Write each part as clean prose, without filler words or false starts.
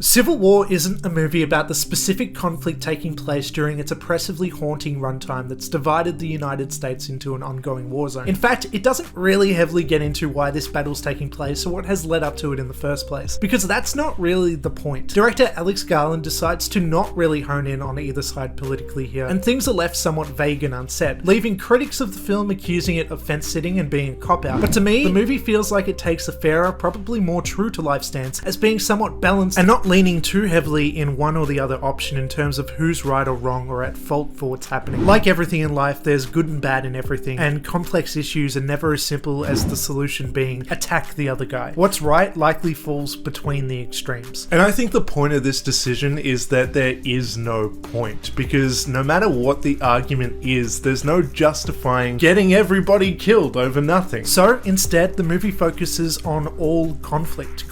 Civil War isn't a movie about the specific conflict taking place during its oppressively haunting runtime that's divided the United States into an ongoing war zone. In fact, it doesn't really heavily get into why this battle's taking place or what has led up to it in the first place, because that's not really the point. Director Alex Garland decides to not really hone in on either side politically here, and things are left somewhat vague and unsaid, leaving critics of the film accusing it of fence-sitting and being a cop-out. But to me, the movie feels like it takes a fairer, probably more true-to-life stance as being somewhat balanced and not leaning too heavily in one or the other option in terms of who's right or wrong or at fault for what's happening. Like everything in life, there's good and bad in everything, and complex issues are never as simple as the solution being attack the other guy. What's right likely falls between the extremes. And I think the point of this decision is that there is no point, because no matter what the argument is, there's no justifying getting everybody killed over nothing. So instead, the movie focuses on all conflict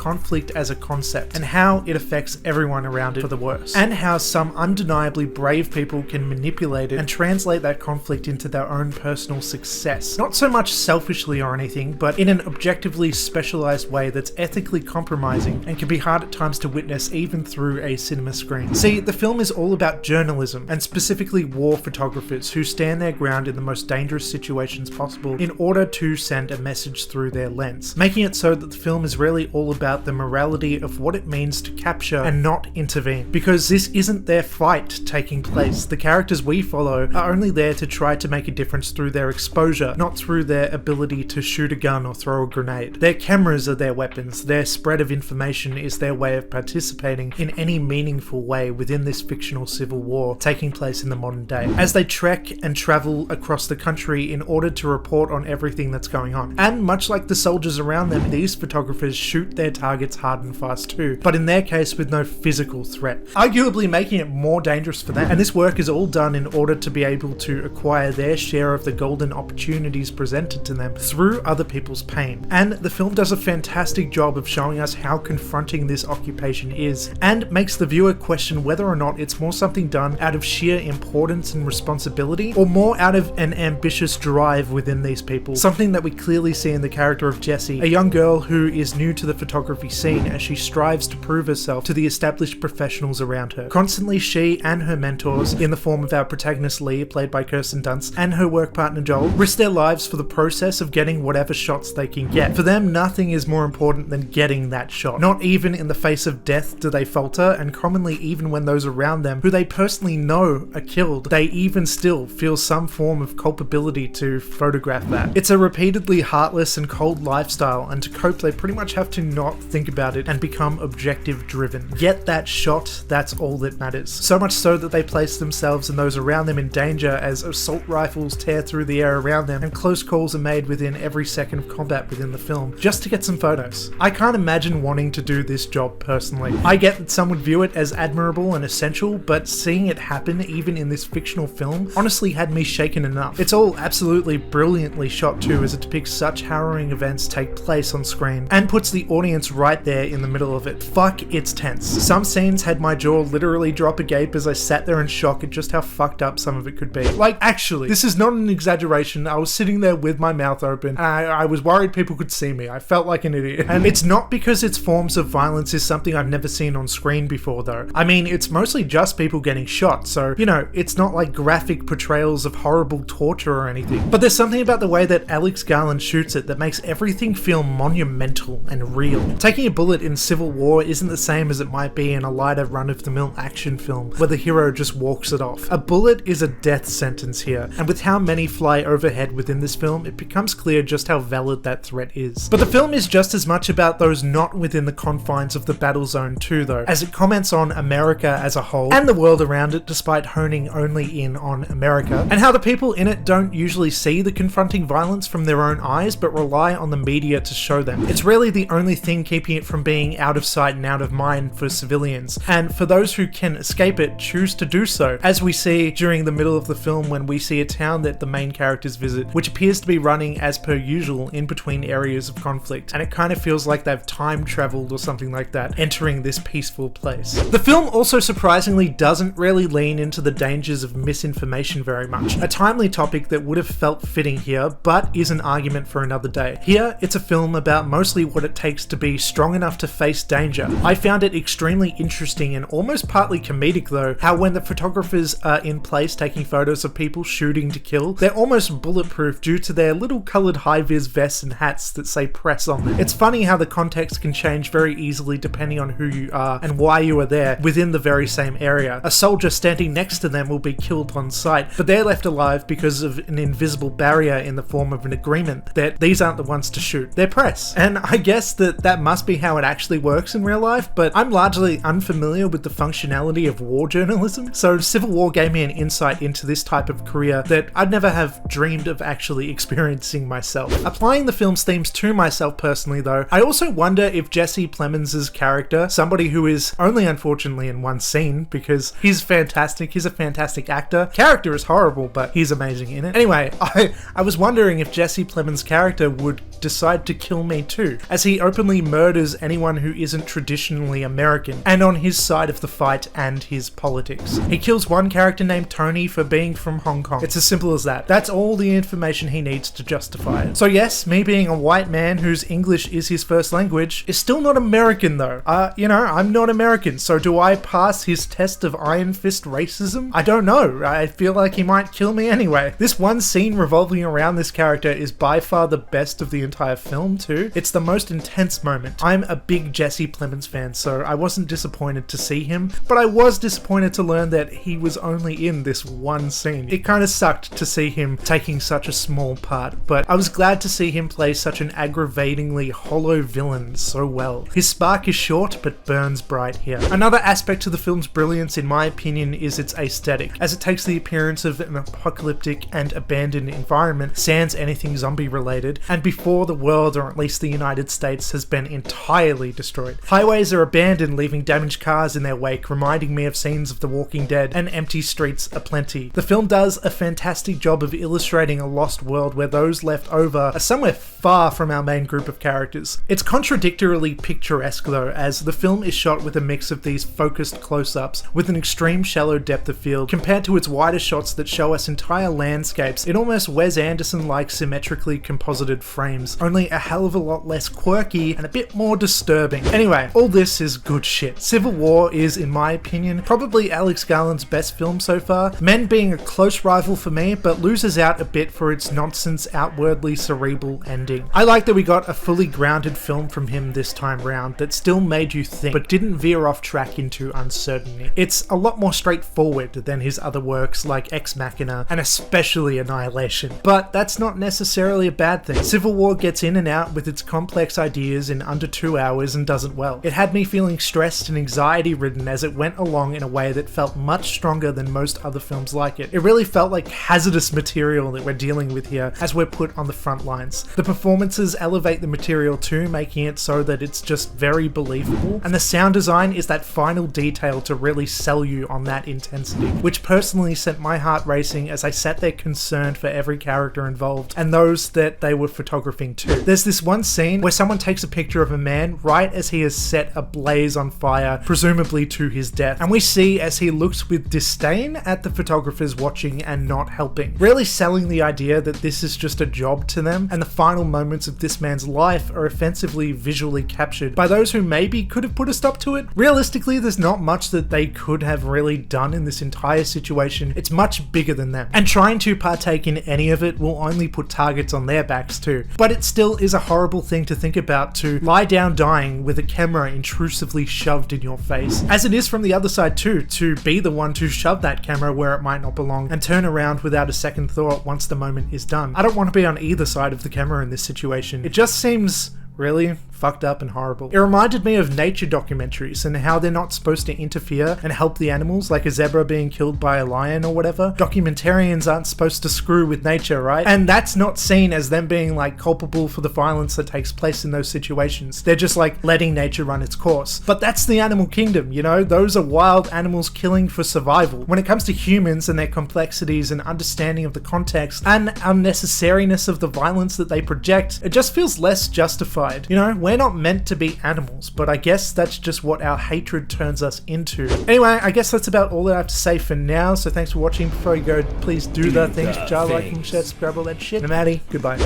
as a concept, and how it affects everyone around it for the worse, and how some undeniably brave people can manipulate it and translate that conflict into their own personal success. Not so much selfishly or anything, but in an objectively specialized way that's ethically compromising and can be hard at times to witness even through a cinema screen. See, the film is all about journalism, and specifically war photographers who stand their ground in the most dangerous situations possible in order to send a message through their lens, making it so that the film is really all about the morality of what it means to capture and not intervene, because this isn't their fight taking place. The characters we follow are only there to try to make a difference through their exposure, not through their ability to shoot a gun or throw a grenade. Their cameras are their weapons, their spread of information is their way of participating in any meaningful way within this fictional civil war taking place in the modern day, as they trek and travel across the country in order to report on everything that's going on. And much like the soldiers around them, these photographers shoot their targets hard and fast too, but in their case with no physical threat, arguably making it more dangerous for them. And this work is all done in order to be able to acquire their share of the golden opportunities presented to them through other people's pain. And the film does a fantastic job of showing us how confronting this occupation is, and makes the viewer question whether or not it's more something done out of sheer importance and responsibility, or more out of an ambitious drive within these people. Something that we clearly see in the character of Jessie, a young girl who is new to the photography scene as she strives to prove herself to the established professionals around her. Constantly, she and her mentors, in the form of our protagonist Lee, played by Kirsten Dunst, and her work partner Joel, risk their lives for the process of getting whatever shots they can get. For them, nothing is more important than getting that shot. Not even in the face of death do they falter, and commonly even when those around them, who they personally know are killed, they even still feel some form of culpability to photograph that. It's a repeatedly heartless and cold lifestyle, and to cope they pretty much have to not think about it and become objective driven. Get that shot, that's all that matters. So much so that they place themselves and those around them in danger as assault rifles tear through the air around them and close calls are made within every second of combat within the film, just to get some photos. I can't imagine wanting to do this job personally. I get that some would view it as admirable and essential, but seeing it happen even in this fictional film honestly had me shaken enough. It's all absolutely brilliantly shot too, as it depicts such harrowing events take place on screen and puts the audience right there in the middle of it. Fuck, it's tense. Some scenes had my jaw literally drop agape as I sat there in shock at just how fucked up some of it could be. Like, actually, this is not an exaggeration. I was sitting there with my mouth open and I was worried people could see me. I felt like an idiot. And it's not because its forms of violence is something I've never seen on screen before though. I mean, it's mostly just people getting shot, so, you know, it's not like graphic portrayals of horrible torture or anything. But there's something about the way that Alex Garland shoots it that makes everything feel monumental and real. Taking a bullet in Civil War isn't the same as it might be in a lighter run-of-the-mill action film where the hero just walks it off. A bullet is a death sentence here, and with how many fly overhead within this film, it becomes clear just how valid that threat is. But the film is just as much about those not within the confines of the battle zone too though, as it comments on America as a whole and the world around it despite honing only in on America, and how the people in it don't usually see the confronting violence from their own eyes but rely on the media to show them. It's really the only thing keeping it from being out of sight and out of mind for civilians, and for those who can escape it, choose to do so, as we see during the middle of the film when we see a town that the main characters visit, which appears to be running as per usual in between areas of conflict, and it kind of feels like they've time traveled or something like that, entering this peaceful place. The film also surprisingly doesn't really lean into the dangers of misinformation very much, a timely topic that would have felt fitting here, but is an argument for another day. Here, it's a film about mostly what it takes to be strong enough to face danger. I found found it extremely interesting and almost partly comedic though, how when the photographers are in place taking photos of people shooting to kill, they're almost bulletproof due to their little coloured high-vis vests and hats that say press on them. It's funny how the context can change very easily depending on who you are and why you are there within the very same area. A soldier standing next to them will be killed on sight, but they're left alive because of an invisible barrier in the form of an agreement that these aren't the ones to shoot, they're press. And I guess that must be how it actually works in real life, but I'm largely unfamiliar with the functionality of war journalism, so Civil War gave me an insight into this type of career that I'd never have dreamed of actually experiencing myself. Applying the film's themes to myself personally though, I also wonder if Jesse Plemons' character, somebody who is only unfortunately in one scene because he's fantastic, he's a fantastic actor, character is horrible but he's amazing in it. Anyway, I was wondering if Jesse Plemons' character would decide to kill me too, as he openly murders anyone who isn't traditionally American and on his side of the fight and his politics. He kills one character named Tony for being from Hong Kong. It's as simple as that. That's all the information he needs to justify it. So yes, me being a white man whose English is his first language is still not American though. I'm not American, so do I pass his test of Iron Fist racism? I don't know. I feel like he might kill me anyway. This one scene revolving around this character is by far the best of the entire film too. It's the most intense moment. I'm a big Jesse Plemons fan, so I wasn't disappointed to see him, but I was disappointed to learn that he was only in this one scene. It kind of sucked to see him taking such a small part, but I was glad to see him play such an aggravatingly hollow villain so well. His spark is short but burns bright here. Another aspect to the film's brilliance in my opinion is its aesthetic, as it takes the appearance of an apocalyptic and abandoned environment sans anything zombie related, and before the world, or at least the United States, has been entirely destroyed. Highways are abandoned, leaving damaged cars in their wake, reminding me of scenes of The Walking Dead, and empty streets aplenty. The film does a fantastic job of illustrating a lost world where those left over are somewhere far from our main group of characters. It's contradictorily picturesque though, as the film is shot with a mix of these focused close-ups with an extreme shallow depth of field compared to its wider shots that show us entire landscapes in almost Wes Anderson-like symmetrically composited frames, only a hell of a lot less quirky and a bit more disturbing. Anyway, all this is good shit. Civil War is, in my opinion, probably Alex Garland's best film so far, Men being a close rival for me, but loses out a bit for its nonsense, outwardly cerebral ending. I like that we got a fully grounded film from him this time round that still made you think, but didn't veer off track into uncertainty. It's a lot more straightforward than his other works like Ex Machina and especially Annihilation, but that's not necessarily a bad thing. Civil War gets in and out with its complex ideas in under 2 hours and does it well. It had me feeling stressed and anxiety ridden as it went along in a way that felt much stronger than most other films like it. It really felt like hazardous material that we're dealing with here as we're put on the front lines. The performances elevate the material too, making it so that it's just very believable, and the sound design is that final detail to really sell you on that intensity, which personally sent my heart racing as I sat there concerned for every character involved and those that they were photographing too. There's this one scene where someone takes a picture of a man right as he has set a blaze on fire, presumably to his death, and we see as he looks with disdain at the photographers watching and not helping, really selling the idea that this is just a job to them, and the final moments of this man's life are offensively visually captured by those who maybe could have put a stop to it. Realistically, there's not much that they could have really done in this entire situation. It's much bigger than them, and trying to partake in any of it will only put targets on their backs too. But it still is a horrible thing to think about, to lie down dying with a camera intrusively shoved in your face, as it is from the other side too, to be the one to shove that camera where it might not belong and turn around without a second thought once the moment is done. I don't want to be on either side of the camera in this situation. It just seems really fucked up and horrible. It reminded me of nature documentaries and how they're not supposed to interfere and help the animals, like a zebra being killed by a lion or whatever. Documentarians aren't supposed to screw with nature, right? And that's not seen as them being like culpable for the violence that takes place in those situations. They're just like letting nature run its course. But that's the animal kingdom, you know? Those are wild animals killing for survival. When it comes to humans and their complexities and understanding of the context and unnecessariness of the violence that they project, it just feels less justified. You know, we're not meant to be animals, but I guess that's just what our hatred turns us into. Anyway, I guess that's about all that I have to say for now, so thanks for watching. Before you go, please do the things, jar, like, share, subscribe, all that shit. I'm Addy, goodbye.